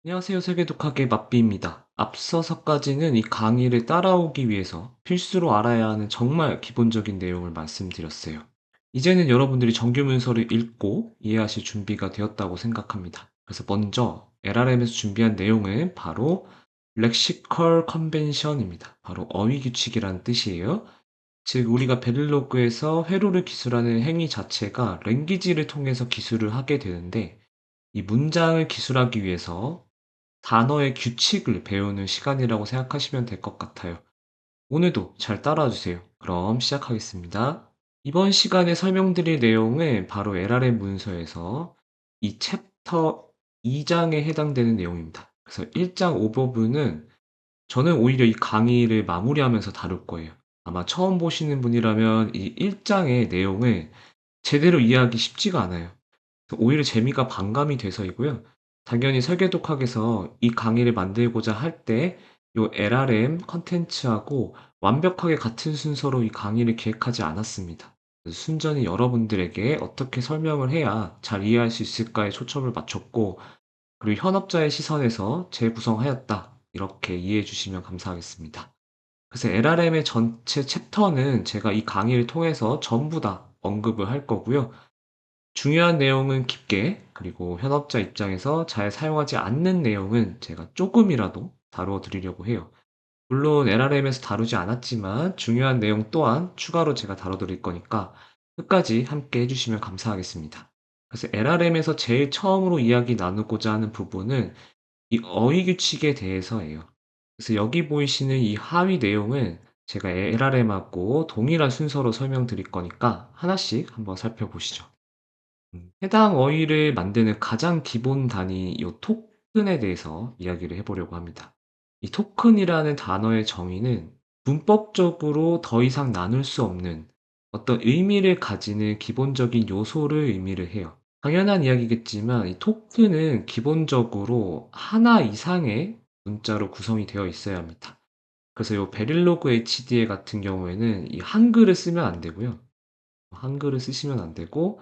안녕하세요. 세계독학의 맛비입니다. 앞서서까지는 이 강의를 따라오기 위해서 필수로 알아야 하는 정말 기본적인 내용을 말씀드렸어요. 이제는 여러분들이 정규 문서를 읽고 이해하실 준비가 되었다고 생각합니다. 그래서 먼저 LRM에서 준비한 내용은 바로 렉시컬 컨벤션입니다. 바로 어휘 규칙이라는 뜻이에요. 즉, 우리가 베릴로그에서 회로를 기술하는 행위 자체가 랭귀지를 통해서 기술을 하게 되는데, 이 문장을 기술하기 위해서 단어의 규칙을 배우는 시간이라고 생각하시면 될 것 같아요. 오늘도 잘 따라와 주세요. 그럼 시작하겠습니다. 이번 시간에 설명드릴 내용은 바로 LRM 문서에서 이 챕터 2장에 해당되는 내용입니다. 그래서 1장 오버뷰는 저는 오히려 이 강의를 마무리하면서 다룰 거예요. 아마 처음 보시는 분이라면 이 1장의 내용을 제대로 이해하기 쉽지가 않아요. 오히려 재미가 반감이 돼서이고요. 당연히 설계독학에서 이 강의를 만들고자 할 때 요 LRM 컨텐츠하고 완벽하게 같은 순서로 이 강의를 기획하지 않았습니다. 그래서 순전히 여러분들에게 어떻게 설명을 해야 잘 이해할 수 있을까에 초점을 맞췄고, 그리고 현업자의 시선에서 재구성하였다, 이렇게 이해해 주시면 감사하겠습니다. 그래서 LRM의 전체 챕터는 제가 이 강의를 통해서 전부 다 언급을 할 거고요. 중요한 내용은 깊게, 그리고 현업자 입장에서 잘 사용하지 않는 내용은 제가 조금이라도 다루어 드리려고 해요. 물론 LRM에서 다루지 않았지만 중요한 내용 또한 추가로 제가 다뤄 드릴 거니까 끝까지 함께 해주시면 감사하겠습니다. 그래서 LRM에서 제일 처음으로 이야기 나누고자 하는 부분은 이 어휘 규칙에 대해서예요. 그래서 여기 보이시는 이 하위 내용은 제가 LRM하고 동일한 순서로 설명드릴 거니까 하나씩 한번 살펴보시죠. 해당 어휘를 만드는 가장 기본 단위 이 토큰에 대해서 이야기를 해 보려고 합니다. 이 토큰이라는 단어의 정의는 문법적으로 더 이상 나눌 수 없는 어떤 의미를 가지는 기본적인 요소를 의미를 해요. 당연한 이야기겠지만 이 토큰은 기본적으로 하나 이상의 문자로 구성이 되어 있어야 합니다. 그래서 이 베릴로그 HDL 같은 경우에는 이 한글을 쓰면 안 되고요. 한글을 쓰시면 안 되고,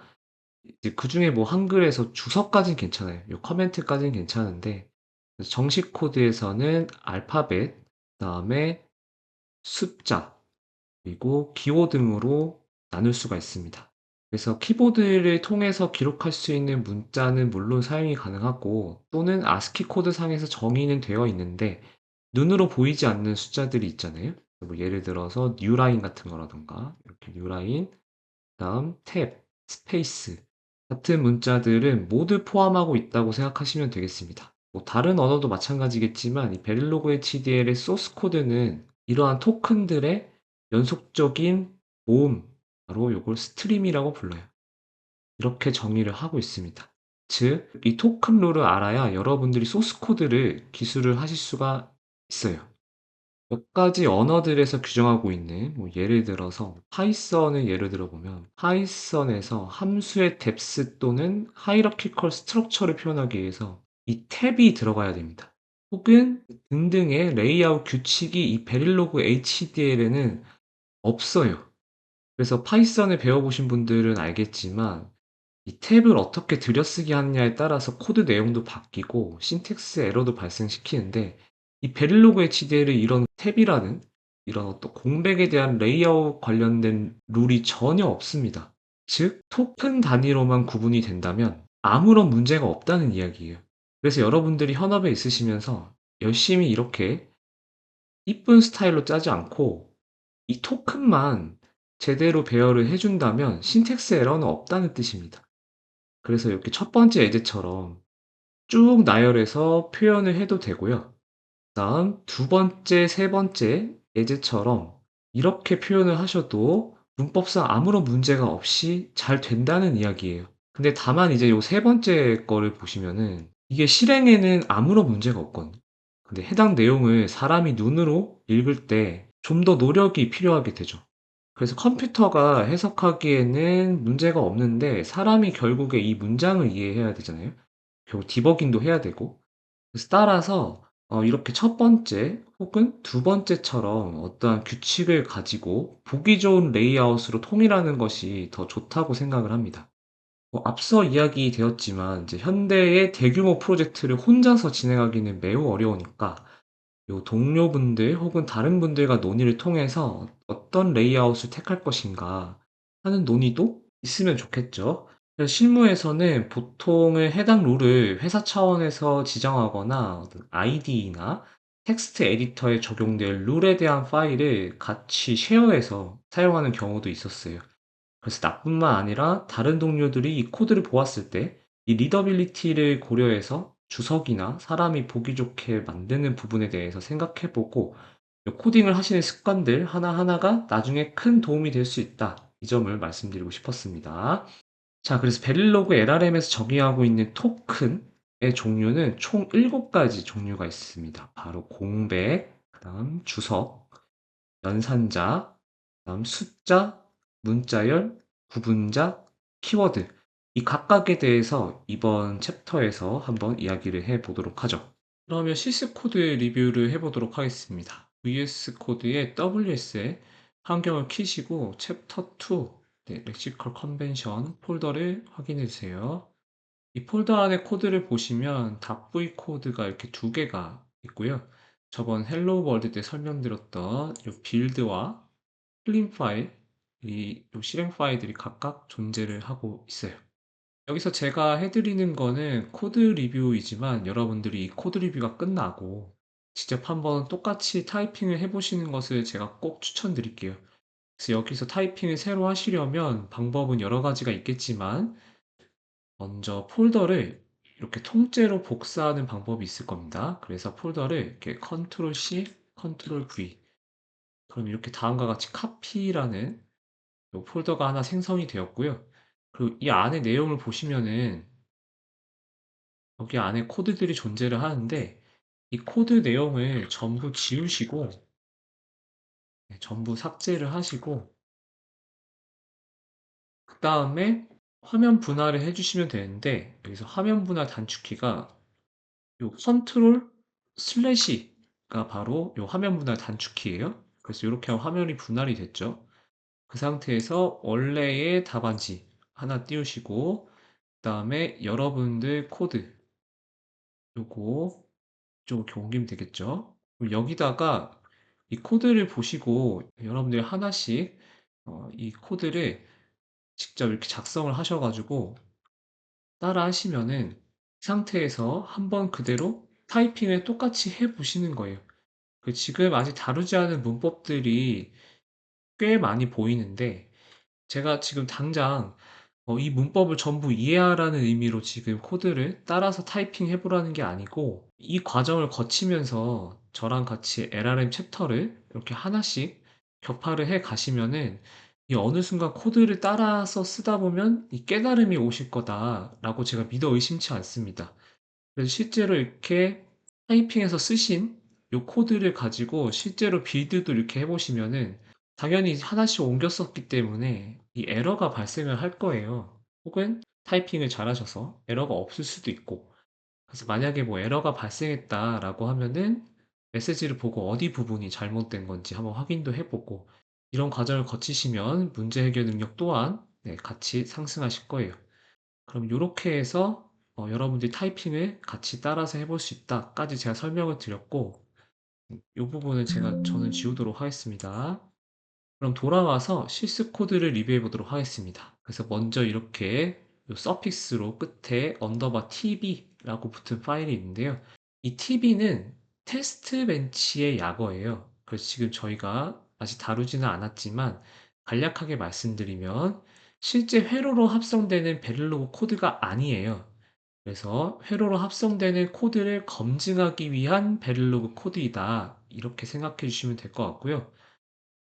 이제 그중에 뭐 한글에서 주석까진 괜찮아요. 요 커멘트까진 괜찮은데, 정식 코드에서는 알파벳, 그다음에 숫자, 그리고 기호 등으로 나눌 수가 있습니다. 그래서 키보드를 통해서 기록할 수 있는 문자는 물론 사용이 가능하고, 또는 아스키 코드 상에서 정의는 되어 있는데 눈으로 보이지 않는 숫자들이 있잖아요. 뭐 예를 들어서 뉴라인 같은 거라던가, 이렇게 뉴라인, 다음 탭, 스페이스 같은 문자들은 모두 포함하고 있다고 생각하시면 되겠습니다. 뭐 다른 언어도 마찬가지겠지만 이 베릴로그 HDL의 소스 코드는 이러한 토큰들의 연속적인 모음, 바로 이걸 스트림이라고 불러요. 이렇게 정의를 하고 있습니다. 즉, 이 토큰 룰을 알아야 여러분들이 소스 코드를 기술을 하실 수가 있어요. 몇 가지 언어들에서 규정하고 있는, 뭐 예를 들어서 파이썬을 예를 들어 보면 파이썬에서 함수의 depth 또는 hierarchical structure를 표현하기 위해서 이 탭이 들어가야 됩니다. 혹은 등등의 레이아웃 규칙이 이 베릴로그 HDL에는 없어요. 그래서 파이썬을 배워보신 분들은 알겠지만 이 탭을 어떻게 들여쓰기 하느냐에 따라서 코드 내용도 바뀌고 신텍스 에러도 발생시키는데, 이 베릴로그 HDL은 이런 탭이라는 이런 어떤 공백에 대한 레이아웃 관련된 룰이 전혀 없습니다. 즉, 토큰 단위로만 구분이 된다면 아무런 문제가 없다는 이야기예요. 그래서 여러분들이 현업에 있으시면서 열심히 이렇게 이쁜 스타일로 짜지 않고 이 토큰만 제대로 배열을 해준다면 신텍스 에러는 없다는 뜻입니다. 그래서 이렇게 첫 번째 예제처럼 쭉 나열해서 표현을 해도 되고요. 다음 두 번째, 세 번째 예제처럼 이렇게 표현을 하셔도 문법상 아무런 문제가 없이 잘 된다는 이야기예요. 근데 다만 이제 요 세 번째 거를 보시면은 이게 실행에는 아무런 문제가 없거든요. 근데 해당 내용을 사람이 눈으로 읽을 때 좀 더 노력이 필요하게 되죠. 그래서 컴퓨터가 해석하기에는 문제가 없는데 사람이 결국에 이 문장을 이해해야 되잖아요. 결국 디버깅도 해야 되고. 그래서 따라서 이렇게 첫 번째 혹은 두 번째처럼 어떠한 규칙을 가지고 보기 좋은 레이아웃으로 통일하는 것이 더 좋다고 생각을 합니다. 앞서 이야기되었지만 이제 현대의 대규모 프로젝트를 혼자서 진행하기는 매우 어려우니까 요 동료분들 혹은 다른 분들과 논의를 통해서 어떤 레이아웃을 택할 것인가 하는 논의도 있으면 좋겠죠. 그래서 실무에서는 보통은 해당 룰을 회사 차원에서 지정하거나 어떤 IDE나 텍스트 에디터에 적용될 룰에 대한 파일을 같이 쉐어해서 사용하는 경우도 있었어요. 그래서 나뿐만 아니라 다른 동료들이 이 코드를 보았을 때 이 리더빌리티를 고려해서 주석이나 사람이 보기 좋게 만드는 부분에 대해서 생각해 보고 코딩을 하시는 습관들 하나하나가 나중에 큰 도움이 될 수 있다. 이 점을 말씀드리고 싶었습니다. 자, 그래서 베릴로그 LRM에서 적용하고 있는 토큰의 종류는 총 7가지 종류가 있습니다. 바로 공백, 그다음 주석, 연산자, 그다음 숫자, 문자열, 구분자, 키워드. 이 각각에 대해서 이번 챕터에서 한번 이야기를 해 보도록 하죠. 그러면 시스 코드 리뷰를 해 보도록 하겠습니다. VS 코드의 WS에 환경을 키시고 챕터 2, 네, 렉시컬 컨벤션 폴더를 확인해 주세요. 이 폴더 안에 코드를 보시면 .v 코드가 이렇게 두 개가 있고요. 저번 헬로 월드 때 설명드렸던 이 빌드와 클린 파일, 요 실행 파일들이 각각 존재를 하고 있어요. 여기서 제가 해드리는 거는 코드 리뷰이지만 여러분들이 이 코드 리뷰가 끝나고 직접 한번 똑같이 타이핑을 해보시는 것을 제가 꼭 추천드릴게요. 그래서 여기서 타이핑을 새로 하시려면 방법은 여러 가지가 있겠지만 먼저 폴더를 이렇게 통째로 복사하는 방법이 있을 겁니다. 그래서 폴더를 이렇게 컨트롤 C, 컨트롤 V. 그럼 이렇게 다음과 같이 카피라는 요 폴더가 하나 생성이 되었고요. 그리고 이 안에 내용을 보시면은 여기 안에 코드들이 존재를 하는데 이 코드 내용을 전부 지우시고 네, 전부 삭제를 하시고 그 다음에 화면 분할을 해주시면 되는데 여기서 화면 분할 단축키가 요 컨트롤 슬래시가 바로 요 화면 분할 단축키예요. 그래서 이렇게 하면 화면이 분할이 됐죠. 그 상태에서 원래의 답안지 하나 띄우시고 그다음에 여러분들 코드 요거 이쪽으로 이렇게 옮기면 되겠죠. 그럼 여기다가 이 코드를 보시고 여러분들이 하나씩 이 코드를 직접 이렇게 작성을 하셔 가지고 따라 하시면은 이 상태에서 한번 그대로 타이핑을 똑같이 해 보시는 거예요. 지금 아직 다루지 않은 문법들이 꽤 많이 보이는데 제가 지금 당장 이 문법을 전부 이해하라는 의미로 지금 코드를 따라서 타이핑 해보라는 게 아니고 이 과정을 거치면서 저랑 같이 LRM 챕터를 이렇게 하나씩 격파를 해 가시면은 이 어느 순간 코드를 따라서 쓰다 보면 이 깨달음이 오실 거다라고 제가 믿어 의심치 않습니다. 그래서 실제로 이렇게 타이핑해서 쓰신 이 코드를 가지고 실제로 빌드도 이렇게 해보시면은 당연히 하나씩 옮겨 썼기 때문에 이 에러가 발생을 할 거예요. 혹은 타이핑을 잘하셔서 에러가 없을 수도 있고. 그래서 만약에 뭐 에러가 발생했다라고 하면은 메시지를 보고 어디 부분이 잘못된 건지 한번 확인도 해보고 이런 과정을 거치시면 문제 해결 능력 또한 네, 같이 상승하실 거예요. 그럼 요렇게 해서 여러분들이 타이핑을 같이 따라서 해볼 수 있다까지 제가 설명을 드렸고 요 부분은 저는 지우도록 하겠습니다. 그럼 돌아와서 실습 코드를 리뷰해 보도록 하겠습니다. 그래서 먼저 이렇게 요 서픽스로 끝에 언더바 tb라고 붙은 파일이 있는데요. 이 tb는 테스트 벤치의 약어예요. 그래서 지금 저희가 아직 다루지는 않았지만 간략하게 말씀드리면 실제 회로로 합성되는 베릴로그 코드가 아니에요. 그래서 회로로 합성되는 코드를 검증하기 위한 베릴로그 코드이다. 이렇게 생각해 주시면 될 것 같고요.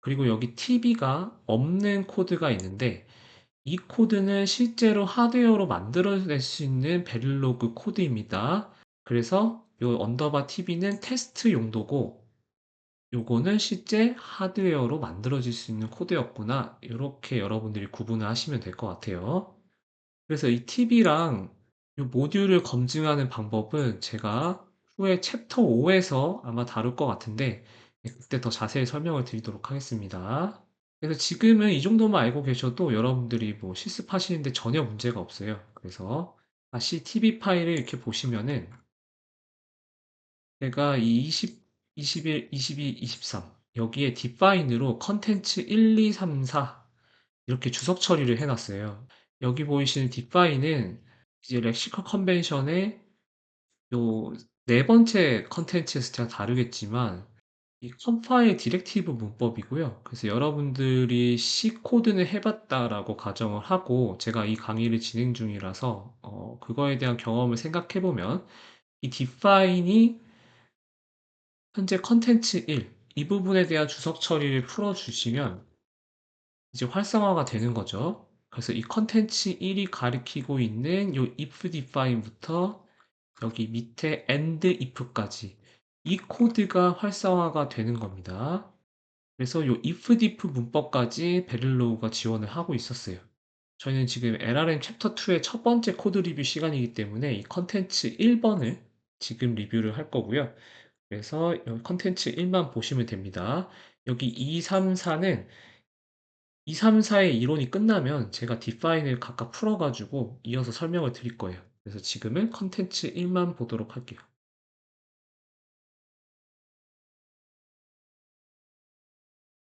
그리고 여기 TB가 없는 코드가 있는데 이 코드는 실제로 하드웨어로 만들어낼 수 있는 베릴로그 코드입니다. 그래서 이 언더바 TB는 테스트 용도고 요거는 실제 하드웨어로 만들어질 수 있는 코드였구나. 이렇게 여러분들이 구분을 하시면 될 것 같아요. 그래서 이 TB랑 이 모듈을 검증하는 방법은 제가 후에 챕터 5에서 아마 다룰 것 같은데 그때 더 자세히 설명을 드리도록 하겠습니다. 그래서 지금은 이 정도만 알고 계셔도 여러분들이 뭐 실습하시는데 전혀 문제가 없어요. 그래서 다시 TV 파일을 이렇게 보시면은 제가 이 20, 21, 22, 23 여기에 디파인으로 컨텐츠 1, 2, 3, 4 이렇게 주석 처리를 해놨어요. 여기 보이시는 디파인은 이제 렉시컬 컨벤션의 요 네 번째 컨텐츠에서 제가 다루겠지만 이 컴파일 디렉티브 문법이고요. 그래서 여러분들이 C 코드는 해봤다라고 가정을 하고 제가 이 강의를 진행 중이라서 그거에 대한 경험을 생각해 보면 이 디파인이 현재 컨텐츠 1, 이 부분에 대한 주석 처리를 풀어주시면 이제 활성화가 되는 거죠. 그래서 이 컨텐츠 1이 가리키고 있는 요 if define부터 여기 밑에 end if까지 이 코드가 활성화가 되는 겁니다. 그래서 요 if diff 문법까지 베릴로우가 지원을 하고 있었어요. 저희는 지금 LRM 챕터 2의 첫 번째 코드 리뷰 시간이기 때문에 이 컨텐츠 1번을 지금 리뷰를 할 거고요. 그래서 여기 컨텐츠 1만 보시면 됩니다. 여기 2, 3, 4는 2, 3, 4의 이론이 끝나면 제가 디파인을 각각 풀어가지고 이어서 설명을 드릴 거예요. 그래서 지금은 컨텐츠 1만 보도록 할게요.